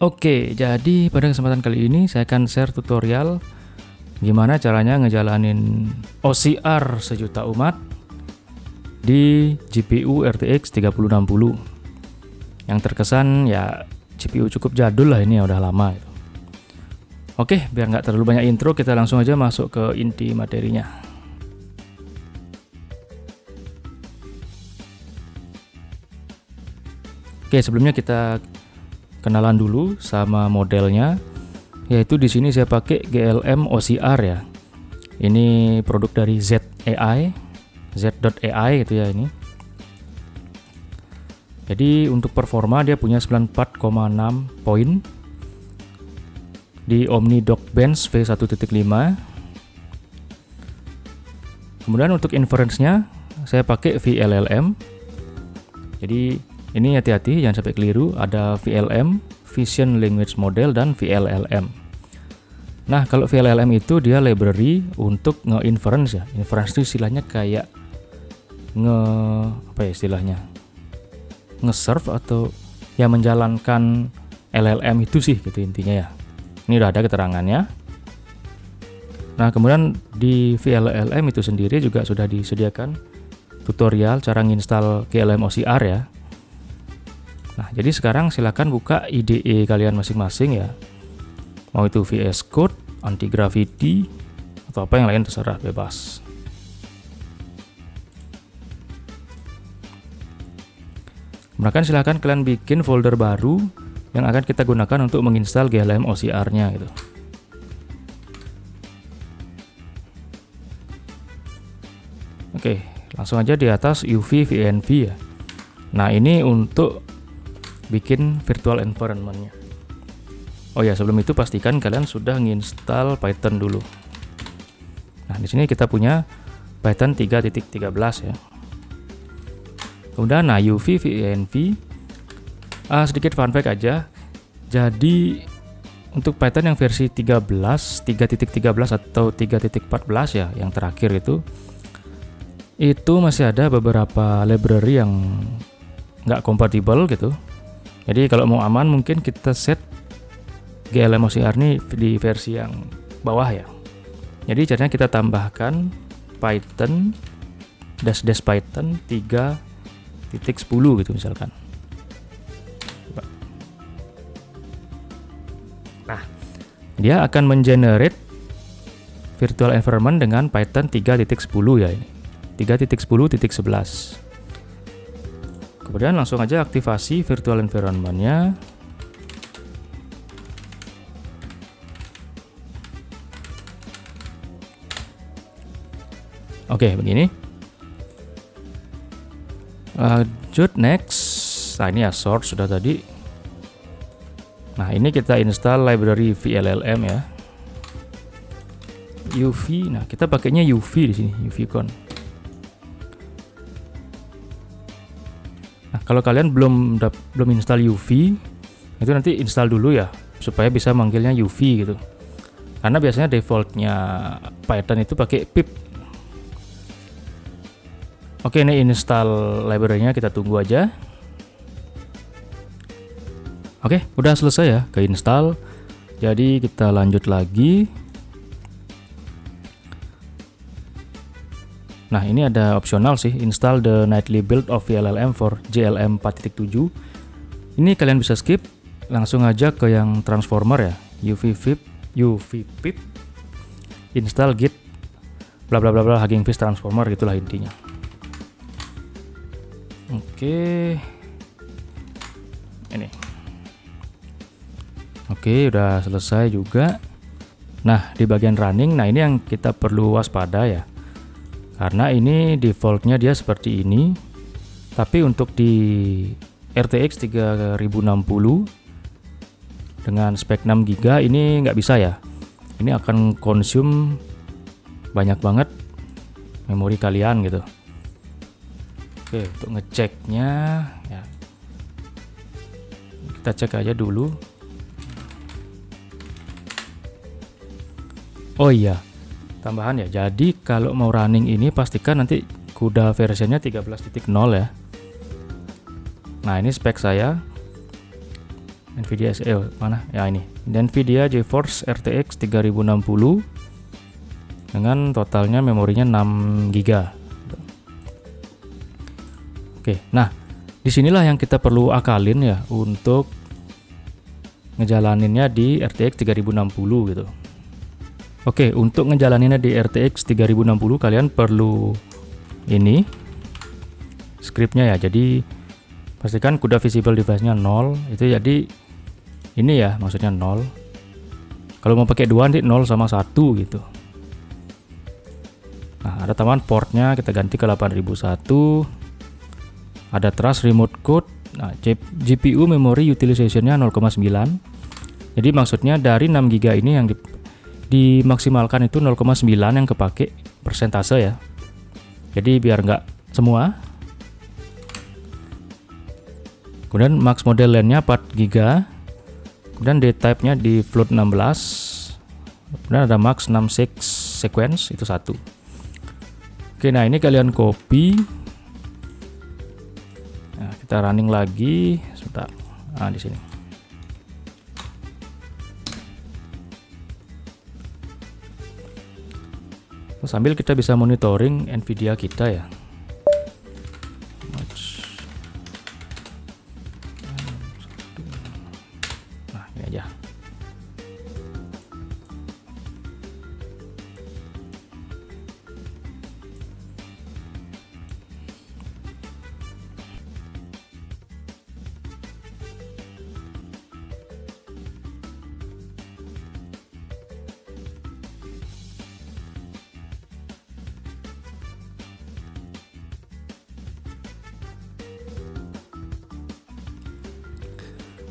Oke, jadi pada kesempatan kali ini saya akan share tutorial gimana caranya ngejalanin OCR sejuta umat di GPU RTX 3060. Yang terkesan ya GPU cukup jadul lah, ini ya udah lama gitu. Oke, biar nggak terlalu banyak intro, kita langsung aja masuk ke inti materinya. Oke, sebelumnya kita kenalan dulu sama modelnya, yaitu di sini saya pakai GLM OCR ya. Ini produk dari Z.AI gitu ya ini. Jadi untuk performa dia punya 94,6 poin di Omni Dock Bench V1.5. Kemudian untuk inference-nya saya pakai VLLM. Jadi ini hati-hati jangan sampai keliru, ada VLM, Vision Language Model, dan VLLM. Nah, kalau VLLM itu dia library untuk nge-inference ya. Inference itu istilahnya kayak nge-serve atau ya menjalankan LLM itu sih gitu intinya ya. Ini udah ada keterangannya. Nah, kemudian di VLLM itu sendiri juga sudah disediakan tutorial cara nginstal GLM OCR ya. Nah, jadi sekarang silakan buka IDE kalian masing-masing ya. Mau itu VS Code, Anti-Gravity, atau apa yang lain terserah, bebas. Kemudian silakan kalian bikin folder baru yang akan kita gunakan untuk menginstal GLM OCR-nya gitu. Oke, langsung aja di atas UV VNV ya. Nah, ini untuk bikin virtual environment-nya. Oh ya, sebelum itu pastikan kalian sudah nginstal Python dulu. Nah, di sini kita punya Python 3.13 ya. Kemudian UV VNV, sedikit fun fact aja. Jadi untuk Python yang versi 3.13 atau 3.14 ya, yang terakhir itu masih ada beberapa library yang nggak kompatibel gitu. Jadi kalau mau aman mungkin kita set GLM OCR ini di versi yang bawah ya. Jadi caranya kita tambahkan Python -Python 3.10 gitu misalkan. Nah, dia akan mengenerate virtual environment dengan Python 3.10 ya ini. 3.10.11. Kemudian langsung aja aktivasi virtual environment-nya. Oke, begini. Lanjut next. Nah, ini ya source sudah tadi. Nah, ini kita install library VLLM ya. UV. Nah, kita pakainya UV di sini, UVCon. Nah, kalau kalian belum install UV, itu nanti install dulu ya, supaya bisa manggilnya UV gitu. Karena biasanya defaultnya Python itu pakai pip. Oke, ini install library-nya, kita tunggu aja. Oke, udah selesai ya, keinstall. Jadi kita lanjut lagi. Nah, ini ada opsional sih, install the nightly build of VLLM for GLM 4.7. Ini kalian bisa skip, langsung aja ke yang transformer ya, UV pip install git bla bla bla bla Hugging Face transformer, gitulah intinya. Oke. Ini. Oke, udah selesai juga. Nah, di bagian running, nah ini yang kita perlu waspada ya. Karena ini defaultnya dia seperti ini, tapi untuk di RTX 3060 dengan spek 6 GB ini nggak bisa ya. Ini akan consume banyak banget memori kalian gitu. Oke, untuk ngeceknya ya, kita cek aja dulu. Oh iya, tambahan ya, jadi kalau mau running ini pastikan nanti CUDA versionnya 13.0 ya. Nah, ini spek saya Nvidia mana ya, ini Nvidia GeForce RTX 3060 dengan totalnya memorinya 6 GB. Oke, nah disinilah yang kita perlu akalin ya untuk ngejalaninnya di RTX 3060 gitu. Oke, untuk ngejalaninnya di RTX 3060 kalian perlu ini scriptnya ya. Jadi pastikan CUDA visible device-nya 0, itu jadi ini ya, maksudnya 0. Kalau mau pakai 2 nanti 0 sama 1 gitu. Nah, ada tambahan portnya kita ganti ke 8001. Ada trust remote code. Nah, GPU memory utilization-nya 0,9. Jadi maksudnya dari 6 GB ini yang dimaksimalkan itu 0,9 yang kepake persentase ya. Jadi biar nggak semua. Kemudian max model LAN-nya 4 GB. Kemudian D-type-nya di float 16. Kemudian ada max 66 sequence, itu 1. Oke, nah ini kalian copy. Nah, kita running lagi, sebentar. Nah, di sini. Sambil kita bisa monitoring Nvidia kita ya. Nah, ini aja.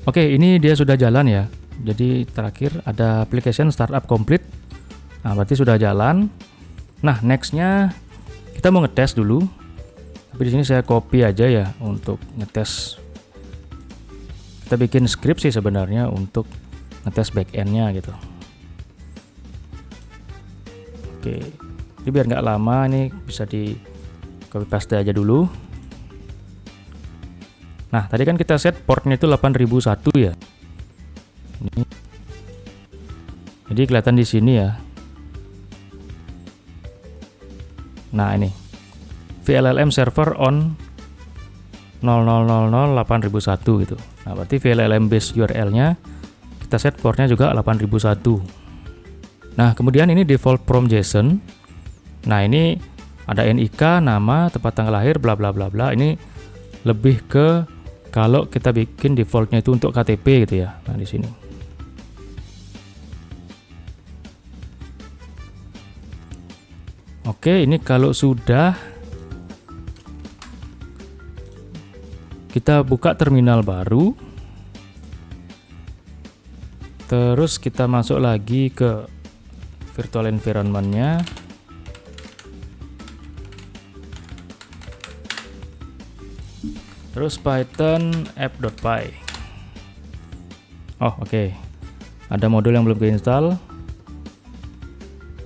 Oke, ini dia sudah jalan ya. Jadi terakhir ada application startup complete. Nah, berarti sudah jalan. Nah, nextnya kita mau ngetes dulu. Tapi di sini saya copy aja ya untuk ngetes. Kita bikin script sih sebenarnya untuk ngetes backendnya gitu. Oke, ini biar nggak lama, ini bisa di copy paste aja dulu. Nah, tadi kan kita set portnya itu 8001 ya. Ini. Jadi kelihatan di sini ya. Nah, ini. VLLM server on 00008001 gitu. Nah, berarti VLLM base URL-nya kita set portnya juga 8001. Nah, kemudian ini default from JSON. Nah, ini ada NIK, nama, tempat tanggal lahir, bla bla bla bla. Ini lebih ke kalau kita bikin defaultnya itu untuk KTP gitu ya. Nah, di sini. Oke, ini kalau sudah kita buka terminal baru. Terus kita masuk lagi ke virtual environment-nya. Terus Python app.py. Oh, oke. Ada modul yang belum keinstall.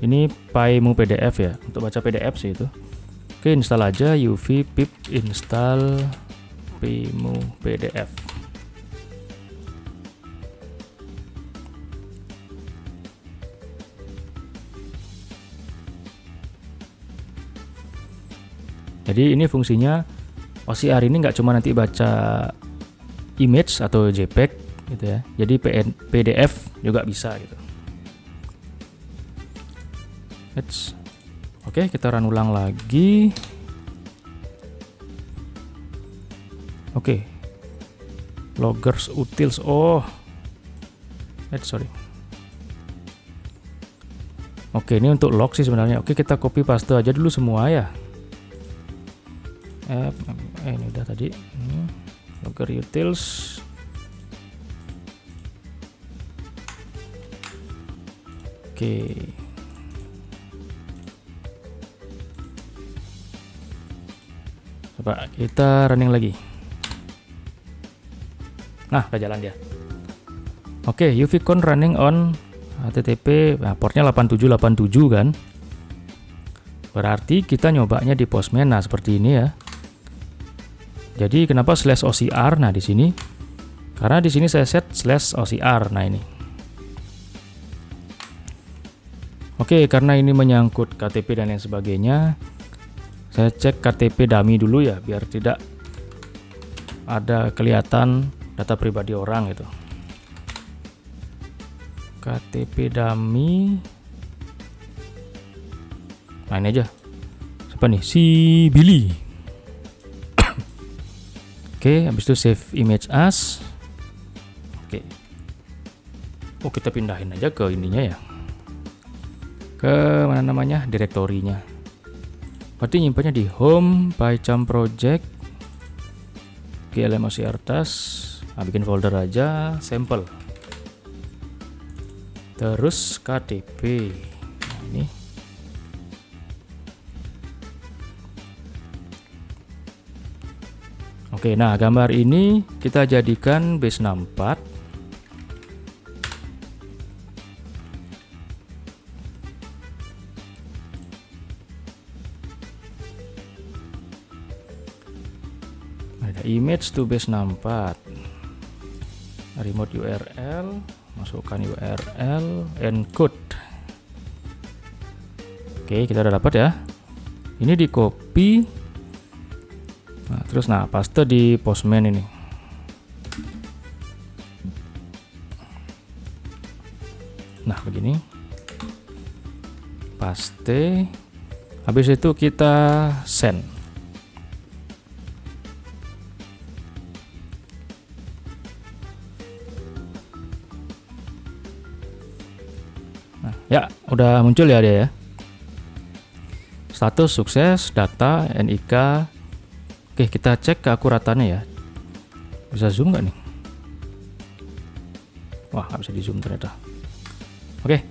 Ini PyMu PDF ya, untuk baca PDF sih itu. Oke, install aja uv pip install PyMu PDF. Jadi ini fungsinya OCR ini nggak cuma nanti baca image atau JPEG gitu ya. Jadi PDF juga bisa gitu. Oke, kita run ulang lagi. Oke. Loggers utils. Oh. Sorry. Oke, ini untuk log sih sebenarnya. Oke, kita copy paste aja dulu semua ya. Ini udah tadi. Logger utils. Oke. Coba kita running lagi. Nah, udah jalan dia. Oke, UVCon running on HTTP, nah, portnya 8787 kan. Berarti kita nyobanya di Postman. Nah, seperti ini ya. Jadi kenapa /OCR? Nah, di sini Karena di sini saya set /OCR. Nah, ini. Oke, karena ini menyangkut KTP dan lain sebagainya, saya cek KTP dummy dulu ya, biar tidak ada kelihatan data pribadi orang gitu. KTP dummy. Nah, ini aja. Siapa nih? Si Billy. Oke, habis itu save image as. Oke. Oh, kita pindahin aja ke ininya ya. Ke mana namanya? Direktorinya. Berarti nyimpannya di home, PyCharm project, GLM/OCR task. Nah, bikin folder aja, sampel. Terus KTP. Nah, ini. Oke, nah gambar ini kita jadikan base 64. Ada image to base 64. Remote URL, masukkan URL, encode. Oke, kita udah dapat ya. Ini di copy. Nah, terus paste di Postman ini. Nah, begini. Paste. Habis itu kita send. Nah, ya, udah muncul ya dia ya. Status sukses, data, NIK. Oke, kita cek keakuratannya ya. Bisa zoom nggak nih? Wah, nggak bisa di zoom ternyata. Oke,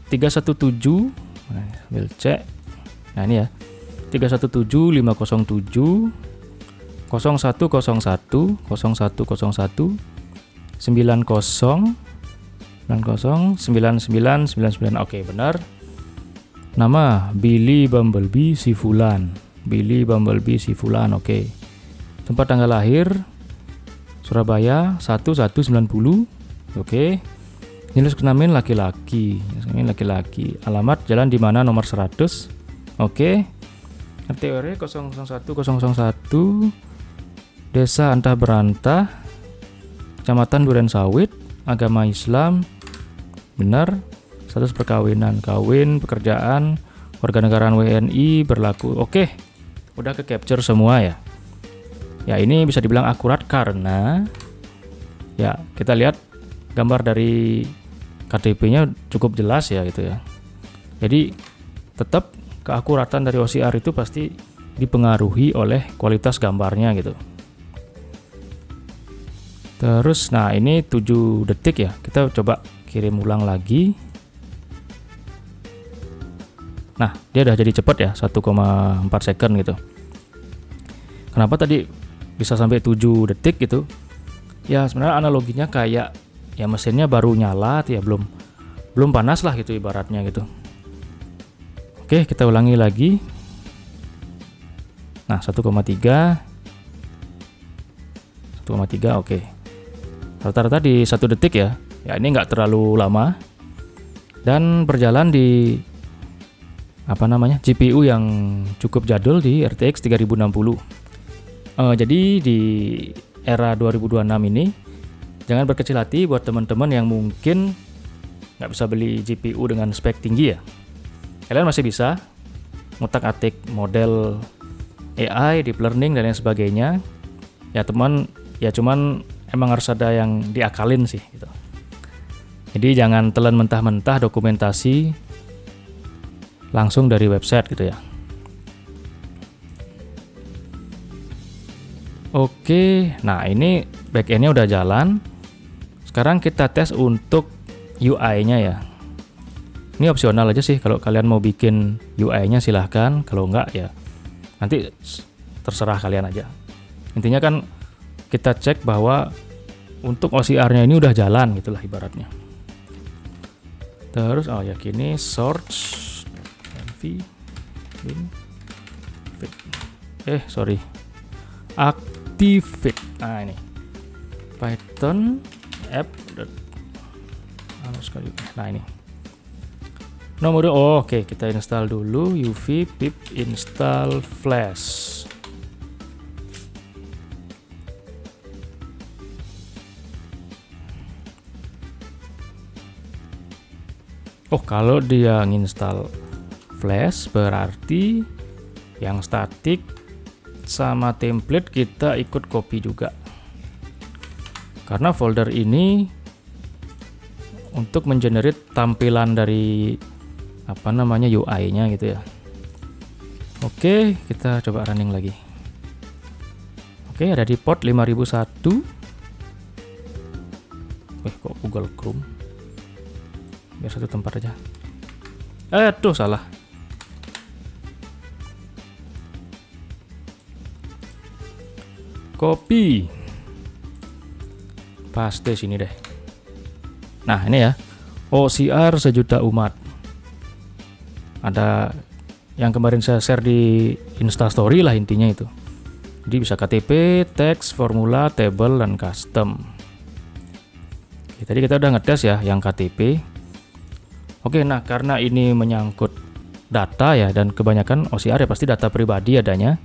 317. Nah, sambil cek. Nah, ini ya. 317.507 0101 0101 90 9999. Oke, benar. Nama Billy Bumblebee si Fulan. Billy Bumblebee si Fulan. Oke. Tempat tanggal lahir Surabaya 1190. Oke. Jenis kelamin laki-laki. Alamat Jalan di mana nomor 100. Oke. RT RW 001001. Desa Antah Berantah. Kecamatan Durensawit. Agama Islam. Benar. Status perkawinan, kawin, pekerjaan, warganegaraan WNI, berlaku. Oke. Udah ke capture semua ya. Ya, ini bisa dibilang akurat karena ya kita lihat gambar dari KTP-nya cukup jelas ya gitu ya. Jadi tetap keakuratan dari OCR itu pasti dipengaruhi oleh kualitas gambarnya gitu. Terus ini 7 detik ya. Kita coba kirim ulang lagi. Nah, dia udah jadi cepat ya, 1,4 second gitu. Kenapa tadi bisa sampai 7 detik gitu? Ya sebenarnya analoginya kayak ya mesinnya baru nyala ya, belum panas lah gitu ibaratnya gitu. Oke, kita ulangi lagi. Nah, 1,3 oke. Rata-rata di 1 detik ya. Ya, ini nggak terlalu lama. Dan berjalan di GPU yang cukup jadul di RTX 3060. Jadi di era 2026 ini jangan berkecil hati buat teman-teman yang mungkin nggak bisa beli GPU dengan spek tinggi ya. Kalian masih bisa ngutak-atik model AI, deep learning dan lain sebagainya. Ya cuman emang harus ada yang diakalin sih gitu. Jadi jangan telan mentah-mentah dokumentasi langsung dari website gitu ya. Oke, nah ini backend-nya udah jalan. Sekarang kita tes untuk UI-nya ya. Ini opsional aja sih, kalau kalian mau bikin UI-nya silahkan, kalau enggak ya nanti terserah kalian aja. Intinya kan kita cek bahwa untuk OCR-nya ini udah jalan gitulah ibaratnya. Terus yakini search activate. Nah ini Python app. Nah ini nomor oke, kita install dulu UV pip install flash. Oh, kalau dia nginstal flash berarti yang statik sama template kita ikut copy juga, karena folder ini untuk mengenerate tampilan dari apa namanya UI-nya gitu ya. Oke, kita coba running lagi. Oke, ada di port 5001. Kok Google Chrome? Biar satu tempat aja. Tuh salah. Copy. Paste sini deh. Nah, ini ya. OCR sejuta umat. Ada yang kemarin saya share di Instastory lah intinya itu. Jadi bisa KTP, teks, formula, table, dan custom. Oke, tadi kita udah ngetes ya yang KTP. Oke, nah karena ini menyangkut data ya, dan kebanyakan OCR ya pasti data pribadi adanya.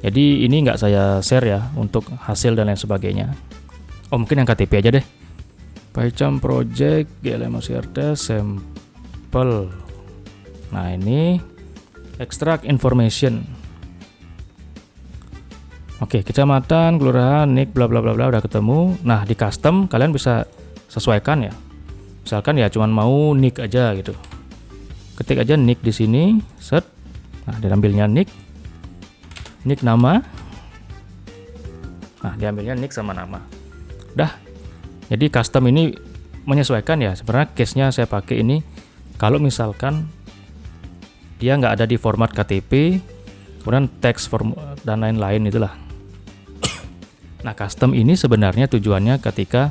Jadi ini nggak saya share ya untuk hasil dan lain sebagainya. Oh, mungkin yang KTP aja deh. PyCharm project GLM OCR test sampel. Nah ini extract information. Oke, kecamatan, kelurahan, nick, bla bla bla bla udah ketemu. Nah di custom kalian bisa sesuaikan ya. Misalkan ya cuman mau nick aja gitu. Ketik aja nick di sini, set. Nah diambilnya nick nama. Nah diambilnya nick sama nama. Udah. Jadi custom ini menyesuaikan ya. Sebenarnya case-nya saya pakai ini kalau misalkan dia nggak ada di format KTP, kemudian teks form dan lain-lain itulah. Nah custom ini sebenarnya tujuannya ketika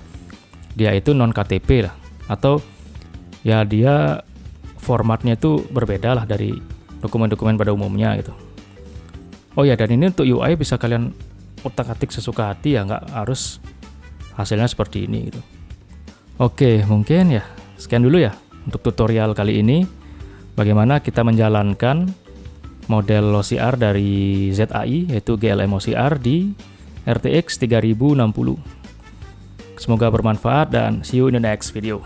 dia itu non KTP lah, atau ya dia formatnya itu berbeda lah dari dokumen-dokumen pada umumnya gitu. Oh ya, dan ini untuk UI bisa kalian utak-atik sesuka hati ya, nggak harus hasilnya seperti ini gitu. Oke, mungkin ya sekian dulu ya untuk tutorial kali ini. Bagaimana kita menjalankan model OCR dari ZAI yaitu GLM OCR di RTX 3060. Semoga bermanfaat dan see you in the next video.